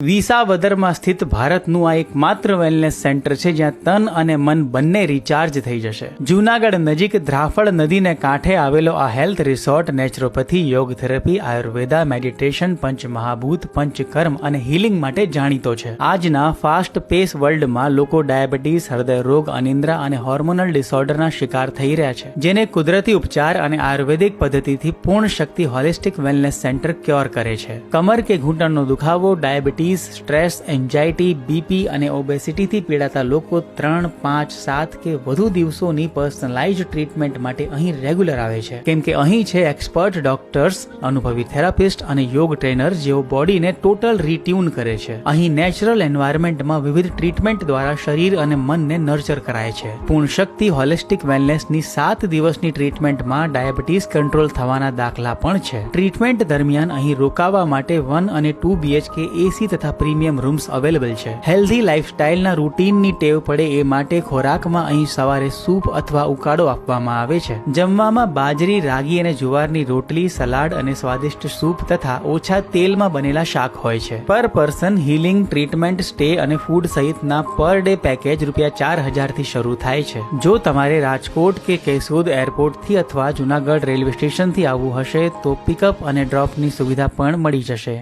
વિસાવદરમાં સ્થિત ભારતનું આ એકમાત્ર વેલનેસ સેન્ટર છે જ્યાં તન અને મન બંને રિચાર્જ થઈ જશે. જૂનાગઢ નજીક ધ્રાફળ નદીને કાંઠે આવેલો આ હેલ્થ રિસોર્ટ નેચરોપેથી, યોગ થેરેપી, આયુર્વેદા, મેડિટેશન, પંચમહાભૂત, પંચકર્મ અને હીલિંગ માટે જાણીતો છે. આજના ફાસ્ટ પેસ વર્લ્ડમાં લોકો ડાયાબિટીસ, હૃદય રોગ, અનિદ્રા અને હોર્મોનલ ડિસઓર્ડરના શિકાર થઈ રહ્યા છે, જેને કુદરતી ઉપચાર અને આયુર્વેદિક પદ્ધતિથી પૂર્ણ શક્તિ હોલિસ્ટિક વેલનેસ સેન્ટર ક્યોર કરે છે. કમર કે ઘૂંટણનો દુખાવો, ડાયાબિટીસ, સ્ટ્રેસ, એન્ઝાઇટી, બીપી અને ઓબેસિટીથી પીડાતા લોકો 3, 5, 7 કે વધુ દિવસોની પર્સનલાઇઝ્ડ ટ્રીટમેન્ટ માટે અહીં રેગ્યુલર આવે છે, કેમ કે અહીં છે એક્સપર્ટ ડોક્ટર્સ, અનુભવી થેરાપિસ્ટ અને યોગ ટ્રેનર જેઓ બોડીને ટોટલ રીટ્યુન કરે છે. અહીં નેચરલ એન્વાયરમેન્ટમાં વિવિધ ટ્રીટમેન્ટ દ્વારા શરીર અને મનને નર્ચર કરાય છે. પૂર્ણ શક્તિ હોલિસ્ટિક વેલનેસની 7 દિવસની ટ્રીટમેન્ટમાં ડાયાબિટીસ કંટ્રોલ થવાના દાખલા પણ છે. ટ્રીટમેન્ટ દરમિયાન અહીં રોકાવા માટે 1 અને 2 BHK એસી તથા પ્રીમિયમ રૂમ્સ અવેલેબલ છે. હેલ્ધી લાઇફસ્ટાઇલના રૂટીનની ટેવ પડે એ માટે ખોરાકમાં અહીં સવારે સૂપ અથવા ઉકાળો આપવામાં આવે છે. જમવામાં બાજરી, રાગી અને જુવારની રોટલી, સલાડ અને સ્વાદિષ્ટ સૂપ તથા ઓછા તેલમાં બનેલા શાક હોય છે. પર પર્સન હીલિંગ, ટ્રીટમેન્ટ, સ્ટે અને ફૂડ સહિતના પર ડે પેકેજ ₹4000 થી શરૂ થાય છે. જો તમારે રાજકોટ કે કેશોદ એરપોર્ટથી અથવા જૂનાગઢ રેલવે સ્ટેશનથી આવવું હશે તો પિકઅપ અને ડ્રોપની સુવિધા પણ મળી જશે.